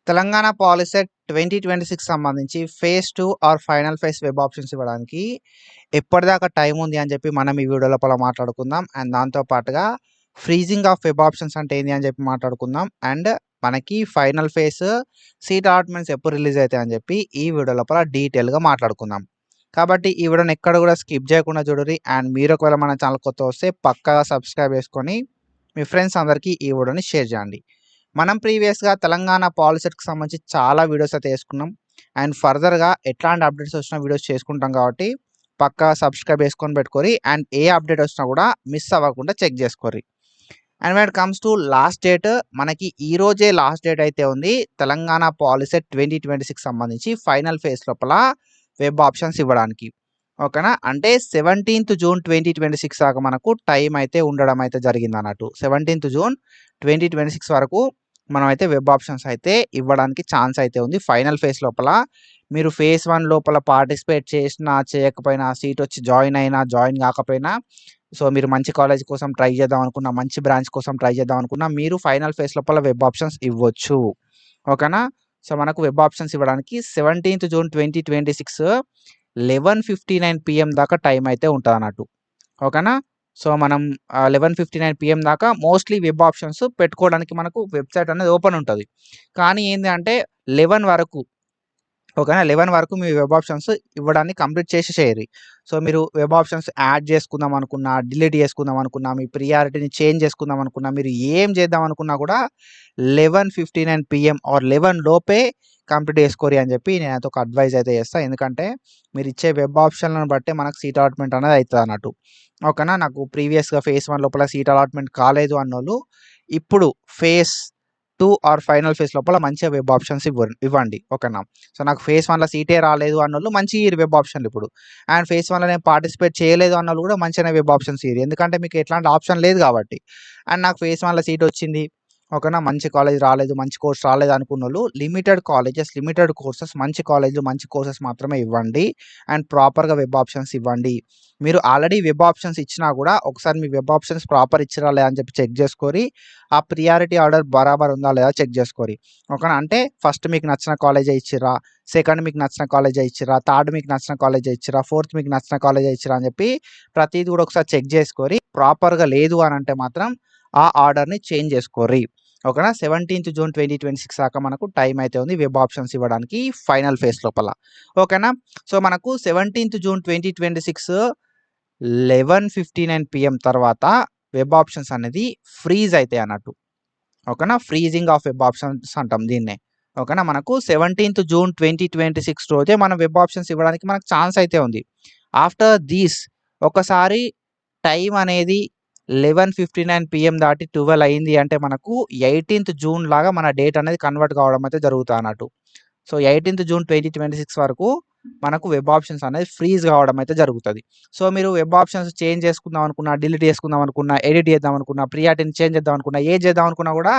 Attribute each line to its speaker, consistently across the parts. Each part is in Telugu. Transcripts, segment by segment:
Speaker 1: తెలంగాణ పాలిసెట్ 2026 సంబంధించి phase 2 or final phase web options ఇవ్వడానికి ఎప్పటిదాకా టైం ఉంది అని చెప్పి మనం ఈ వీడియో లోపల మాట్లాడుకుందాం. అండ్ దాంతో పాటుగా ఫ్రీజింగ్ ఆఫ్ వెబ్ ఆప్షన్స్ అంటే ఏంది అని చెప్పి మాట్లాడుకుందాం. అండ్ మనకి ఫైనల్ ఫేజ్ సీట్ అలాట్మెంట్స్ ఎప్పుడు రిలీజ్ అవుతాయి అని చెప్పి ఈ వీడియో లోపల డీటెయిల్గా మాట్లాడుకుందాం. కాబట్టి ఈ వీడియోని ఎక్కడ కూడా స్కిప్ చేయకుండా చూడండి. అండ్ మీరు ఒకవేళ మన ఛానల్ కొత్త వస్తే పక్కాగా సబ్స్క్రైబ్ చేసుకొని మీ ఫ్రెండ్స్ అందరికీ ఈ వీడియోని షేర్ చేయండి. మనం ప్రీవియస్గా తెలంగాణ పాలిసెట్కి సంబంధించి చాలా వీడియోస్ అయితే వేసుకున్నాం. అండ్ ఫర్దర్గా ఎట్లాంటి అప్డేట్స్ వచ్చినా వీడియోస్ చేసుకుంటాం కాబట్టి పక్కా సబ్స్క్రైబ్ చేసుకొని పెట్టుకోరి. అండ్ ఏ అప్డేట్ వచ్చినా కూడా మిస్ అవ్వకుండా చెక్ చేసుకోరి. And when it comes to last date, మనకి ఈ రోజే లాస్ట్ డేట్ అయితే ఉంది తెలంగాణ పాలిసెట్ 2026 సంబంధించి ఫైనల్ ఫేజ్ లోపల వెబ్ ఆప్షన్స్ ఇవ్వడానికి. ఓకేనా, అంటే 17th జూన్ 2026 దాకా మనకు టైం అయితే ఉండడం అయితే జరిగింది అన్నట్టు. 17th జూన్ 2026 వరకు మనం అయితే వెబ్ ఆప్షన్స్ అయితే ఇవ్వడానికి ఛాన్స్ అయితే ఉంది ఫైనల్ ఫేజ్ లోపల. మీరు ఫేజ్ 1 లోపల పార్టిసిపేట్ చేసినా చేయకపోయినా, సీట్ వచ్చి జాయిన్ అయినా జాయిన్ కాకపోయినా, సో మీరు మంచి కాలేజ్ కోసం ట్రై చేద్దాం అనుకున్నా, మంచి బ్రాంచ్ కోసం ట్రై చేద్దాం అనుకున్నా, మీరు ఫైనల్ ఫేజ్ లోపల వెబ్ ఆప్షన్స్ ఇవ్వచ్చు. ఓకేనా, సో మనకు వెబ్ ఆప్షన్స్ ఇవ్వడానికి 17th జూన్ 2026 11:59 PM దాకా టైం అయితే ఉంటుంది అన్నట్టు. ఓకేనా, సో మనం 11:59 PM దాకా మోస్ట్లీ వెబ్ ఆప్షన్స్ పెట్టుకోవడానికి మనకు వెబ్సైట్ అనేది ఓపెన్ ఉంటుంది. కానీ ఏంటి అంటే 11 వరకు, ఓకేనా, 11 వరకు మీ వెబ్ ఆప్షన్స్ ఇవ్వడానికి కంప్లీట్ చేసేసేయాలి. సో మీరు వెబ్ ఆప్షన్స్ యాడ్ చేసుకుందాం అనుకున్నా, డిలీట్ చేసుకుందాం అనుకున్నా, మీ ప్రియారిటీని చేంజ్ చేసుకుందాం అనుకున్నా, మీరు ఏం చేద్దాం అనుకున్నా కూడా 11:59 PM ఆర్ 11 లోపే కంప్లీట్ చేసుకోరి అని చెప్పి నేను ఒక అడ్వైజ్ అయితే చేస్తాను. ఎందుకంటే మీరు ఇచ్చే వెబ్ ఆప్షన్లను బట్టే మనకు సీట్ అలాట్మెంట్ అనేది అవుతుంది అన్నట్టు. ఓకేనా, నాకు ప్రీవియస్గా ఫేజ్ 1 లోపల సీట్ అలాట్మెంట్ కాలేదు అన్నోళ్ళు ఇప్పుడు ఫేజ్ 2 ఆర్ ఫైనల్ ఫేజ్ లోపల మంచిగా వెబ్ ఆప్షన్స్ ఇవ్వండి. ఓకేనా, సో నాకు ఫేజ్ 1లో సీటే రాలేదు అన్నోళ్ళు మంచి వెబ్ ఆప్షన్లు ఇప్పుడు. అండ్ ఫేజ్ 1లో నేను పార్టిసిపేట్ చేయలేదు అన్నోళ్ళు కూడా మంచిగా వెబ్ ఆప్షన్స్ ఇయ్యరు, ఎందుకంటే మీకు ఎట్లాంటి ఆప్షన్ లేదు కాబట్టి. అండ్ నాకు ఫేజ్ 1లో సీట్ వచ్చింది, ఓకేనా, మంచి కాలేజ్ రాలేదు, మంచి కోర్స్ రాలేదు అనుకున్న వాళ్ళు లిమిటెడ్ కాలేజెస్, లిమిటెడ్ కోర్సెస్, మంచి కాలేజ్లు, మంచి కోర్సెస్ మాత్రమే ఇవ్వండి. అండ్ ప్రాపర్గా వెబ్ ఆప్షన్స్ ఇవ్వండి. మీరు ఆల్రెడీ వెబ్ ఆప్షన్స్ ఇచ్చినా కూడా ఒకసారి మీ వెబ్ ఆప్షన్స్ ప్రాపర్ ఇచ్చిరా లేదా అని చెప్పి చెక్ చేసుకొని ఆ ప్రియారిటీ ఆర్డర్ బరాబర్ ఉందా లేదా చెక్ చేసుకోరి. ఓకేనా, అంటే ఫస్ట్ మీకు నచ్చిన కాలేజే ఇచ్చిరా, సెకండ్ మీకు నచ్చిన కాలేజే ఇచ్చిరా, థర్డ్ మీకు నచ్చిన కాలేజే ఇచ్చిరా, ఫోర్త్ మీకు నచ్చిన కాలేజే ఇచ్చిరా అని చెప్పి ప్రతిదీ కూడా ఒకసారి చెక్ చేసుకొని ప్రాపర్గా లేదు అని అంటే మాత్రం ఆ ఆర్డర్ని చేంజ్ చేసుకోరి. ఓకేనా, 17th జూన్ 2026 దాకా మనకు టైం అయితే ఉంది వెబ్ ఆప్షన్స్ ఇవ్వడానికి ఫైనల్ ఫేజ్ లోపల. ఓకేనా, సో మనకు 17th జూన్ 2026 11:59 PM తర్వాత వెబ్ ఆప్షన్స్ అనేది ఫ్రీజ్ అవుతాయి అన్నట్టు. ఓకేనా, ఫ్రీజింగ్ ఆఫ్ వెబ్ ఆప్షన్స్ అంటాం దీన్నే. ఓకేనా, మనకు 17th జూన్ 2026 రోజే మనం వెబ్ ఆప్షన్స్ ఇవ్వడానికి మనకు ఛాన్స్ అయితే ఉంది. ఆఫ్టర్ దీస్ ఒకసారి టైం అనేది 11:59 PM దాటి 12 అయింది అంటే మనకు 18th జూన్ లాగా మన డేట్ అనేది కన్వర్ట్ కావడం అయితే జరుగుతుంది అన్నట్టు. సో 18th జూన్ 2026 వరకు మనకు వెబ్ ఆప్షన్స్ అనేది ఫ్రీజ్ కావడం అయితే జరుగుతుంది. సో మీరు వెబ్ ఆప్షన్స్ చేంజ్ చేసుకుందాం అనుకున్నా, డిలీట్ చేసుకుందాం అనుకున్నా, ఎడిట్ చేద్దాం అనుకున్నా, ప్రియారిటీని చేంజ్ చేద్దాం అనుకున్నా, ఏది చేద్దాం అనుకున్నా కూడా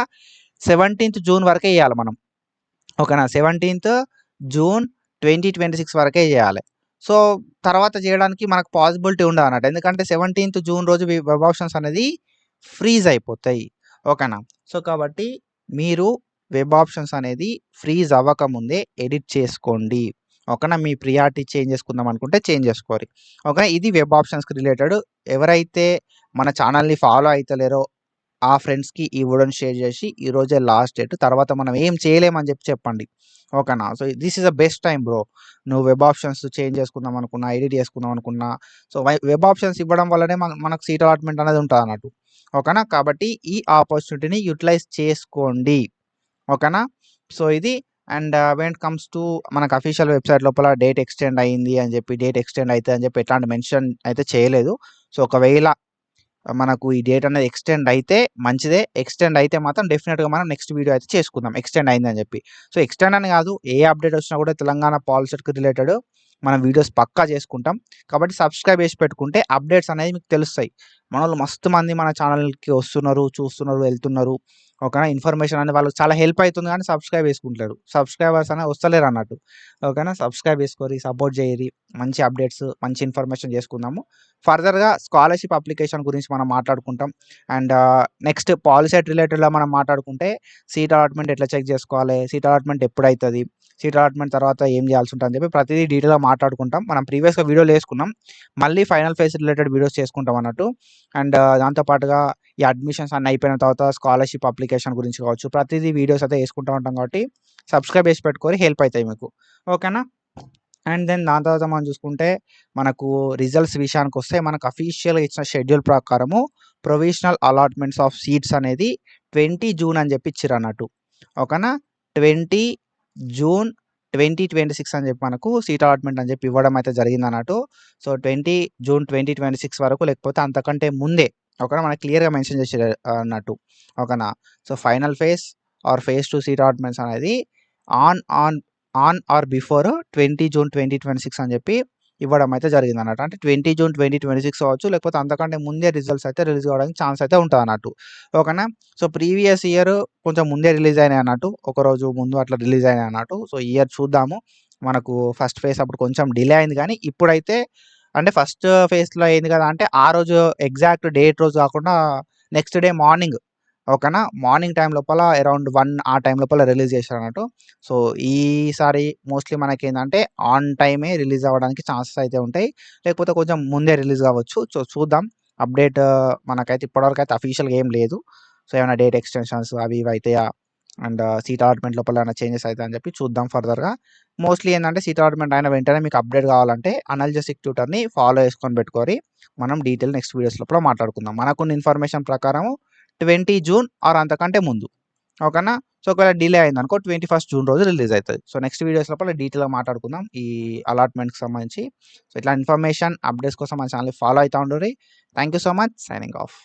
Speaker 1: 17th జూన్ వరకే చేయాలి మనం. ఓకేనా, 17th జూన్ 2026 వరకే చేయాలి. సో తర్వాత చేయడానికి మనకు పాసిబిలిటీ ఉండదు అన్నట్టు, ఎందుకంటే 17th జూన్ రోజు వెబ్ ఆప్షన్స్ అనేది ఫ్రీజ్ అయిపోతాయి. ఓకేనా, సో కాబట్టి మీరు వెబ్ ఆప్షన్స్ అనేది ఫ్రీజ్ అవ్వకముందే ఎడిట్ చేసుకోండి. ఓకేనా, మీ ప్రియారిటీ చేంజ్ చేసుకుందాం అనుకుంటే చేంజ్ చేసుకోరి. ఓకే, ఇది వెబ్ ఆప్షన్స్కి రిలేటెడ్. ఎవరైతే మన ఛానల్ని ఫాలో అవుతలేరో ఆ ఫ్రెండ్స్కి ఈ వీడియోని షేర్ చేసి ఈరోజే లాస్ట్ డేట్, తర్వాత మనం ఏం చేయలేమని చెప్పండి. ఓకేనా, so this is the best time bro. నువ్వు వెబ్ ఆప్షన్స్ చేంజ్ చేసుకుందాం అనుకున్నా, ఎడిట్ చేసుకుందాం అనుకున్నా, సో వెబ్ ఆప్షన్స్ ఇవ్వడం వల్లనే మనకు సీట్ అలాట్మెంట్ అనేది ఉంటుంది అన్నట్టు. ఓకేనా, కాబట్టి ఈ ఆపర్చునిటీని యూటిలైజ్ చేసుకోండి. ఓకేనా, సో ఇది. And when it comes to మనకు అఫీషియల్ వెబ్సైట్ లోపల డేట్ ఎక్స్టెండ్ అయ్యింది అని చెప్పి, డేట్ ఎక్స్టెండ్ అవుతుంది అని చెప్పి ఎట్లాంటి మెన్షన్ అయితే చేయలేదు. సో ఒకవేళ మనకు ఈ డేట్ అనేది ఎక్స్టెండ్ అయితే మంచిదే. ఎక్స్టెండ్ అయితే మాత్రం డెఫినెట్గా మనం నెక్స్ట్ వీడియో అయితే చేసుకుందాం ఎక్స్టెండ్ అయిందని చెప్పి. సో ఎక్స్టెండ్ అని కాదు, ఏ అప్డేట్ వచ్చినా కూడా తెలంగాణ పాలిసెట్కి రిలేటెడ్ మనం వీడియోస్ పక్కా చేసుకుంటాం. కాబట్టి సబ్స్క్రైబ్ చేసి పెట్టుకుంటే అప్డేట్స్ అనేది మీకు తెలుస్తాయి. మన వాళ్ళు మస్తు మంది మన ఛానల్కి వస్తున్నారు, చూస్తున్నారు, వెళ్తున్నారు. ఓకేనా. ఇన్ఫర్మేషన్ అనేది వాళ్ళకి చాలా హెల్ప్ అవుతుంది కానీ సబ్స్క్రైబ్ చేసుకుంటారు. సబ్స్క్రైబర్స్ అనేది వస్తలేరు అన్నట్టు. ఓకేనా. సబ్స్క్రైబ్ చేసుకొని సపోర్ట్ చేయరి. మంచి అప్డేట్స్ మంచి ఇన్ఫర్మేషన్ చేసుకుందాము. ఫర్దర్గా స్కాలర్షిప్ అప్లికేషన్ గురించి మనం మాట్లాడుకుంటాం. అండ్ నెక్స్ట్ పాలిసెట్ రిలేటెడ్గా మనం మాట్లాడుకుంటే సీట్ అలాట్మెంట్ ఎట్లా చెక్ చేసుకోవాలి, సీట్ అలాట్మెంట్ ఎప్పుడవుతుంది, సీట్ అలాట్మెంట్ తర్వాత ఏం చేయాల్సి ఉంటుంది అని చెప్పి ప్రతిదీ డీటెయిల్గా మాట్లాడుకుంటాం. మనం ప్రీవియస్గా వీడియోలు వేసుకున్నాం, మళ్ళీ ఫైనల్ ఫేజ్ రిలేటెడ్ వీడియోస్ చేసుకుంటాం అన్నట్టు. అండ్ దాంతోపాటుగా ఈ అడ్మిషన్స్ అన్నీ అయిపోయిన తర్వాత స్కాలర్షిప్ అప్లికేషన్ గురించి కావచ్చు ప్రతిదీ వీడియోస్ అయితే వేసుకుంటూ ఉంటాం కాబట్టి సబ్స్క్రైబ్ చేసి పెట్టుకొని హెల్ప్ అవుతాయి మీకు. ఓకేనా. అండ్ దెన్ దాని తర్వాత మనం చూసుకుంటే మనకు రిజల్ట్స్ విషయానికి వస్తే మనకు అఫీషియల్గా ఇచ్చిన షెడ్యూల్ ప్రకారము ప్రొవిజనల్ అలాట్మెంట్స్ ఆఫ్ సీట్స్ అనేది 20 జూన్ అని చెప్పి ఇచ్చారు అన్నట్టు. ఓకేనా. 20 జూన్ 2026 అని చెప్పి మనకు సీట్ అలాట్మెంట్ అని చెప్పి ఇవ్వడం అయితే జరిగింది అన్నట్టు. సో 20 జూన్ 2026 వరకు లేకపోతే అంతకంటే ముందే ఓకేనా మనకు క్లియర్గా మెన్షన్ చేసారు అన్నట్టు. ఓకేనా. So final phase or phase 2 seat allotments అనేది on on on or before 20 June 2026 అని చెప్పి ఇవ్వడం అయితే జరిగింది అన్నట్టు. అంటే 20 జూన్ 2026 అవ్వచ్చు లేకపోతే అంతకంటే ముందే రిజల్ట్స్ అయితే రిలీజ్ అవ్వడానికి ఛాన్స్ అయితే ఉంటుంది అన్నట్టు. ఓకేనా. సో ప్రీవియస్ ఇయర్ కొంచెం ముందే రిలీజ్ అయినాయి అన్నట్టు, ఒకరోజు ముందు అట్లా రిలీజ్ అయినాయి అన్నట్టు. సో ఈ ఇయర్ చూద్దాము. మనకు ఫస్ట్ ఫేజ్ అప్పుడు కొంచెం డిలే అయింది కానీ ఇప్పుడైతే అంటే ఫస్ట్ ఫేజ్లో అయింది కదా అంటే ఆ రోజు ఎగ్జాక్ట్ డేట్ రోజు కాకుండా నెక్స్ట్ డే మార్నింగ్ ఓకేనా మార్నింగ్ టైం లోపల అరౌండ్ 1 ఆ టైం లోపల రిలీజ్ చేశారు అన్నట్టు. సో ఈసారి మోస్ట్లీ మనకి ఏంటంటే ఆన్ టైమే రిలీజ్ అవ్వడానికి ఛాన్సెస్ అయితే ఉంటాయి, లేకపోతే కొంచెం ముందే రిలీజ్ కావచ్చు. సో చూద్దాం. అప్డేట్ మనకైతే ఇప్పటివరకు అయితే అఫీషియల్గా ఏం లేదు. సో ఏమైనా డేట్ ఎక్స్టెన్షన్స్ అవి ఇవి అవుతాయా అండ్ సీట్ అలాట్మెంట్ లోపల ఏమైనా చేంజెస్ అవుతాయి అని చెప్పి చూద్దాం ఫర్దర్గా. మోస్ట్లీ ఏంటంటే సీట్ అలాట్మెంట్ అయిన వెంటనే మీకు అప్డేట్ కావాలంటే అనాలిసిస్ ట్యూటర్ని ఫాలో చేసుకొని పెట్టుకొని మనం డీటెయిల్ నెక్స్ట్ వీడియోస్ లోపల మాట్లాడుకుందాం. మనకున్న ఇన్ఫర్మేషన్ ప్రకారం 20 జూన్ ఆర్ అంతకంటే ముందు. ఓకేనా. సో ఒకవేళ డిలే అయింది అనుకో 21 జూన్ రోజు రిలీజ్ అవుతుంది. సో నెక్స్ట్ వీడియోస్ లోపల డీటెయిల్గా మాట్లాడుకుందాం ఈ అలాట్మెంట్కి సంబంధించి. సో ఇట్లా ఇన్ఫర్మేషన్ అప్డేట్స్ కోసం మన ఛానల్ ఫాలో అవుతూ ఉండరు. Thank you so much. Signing off.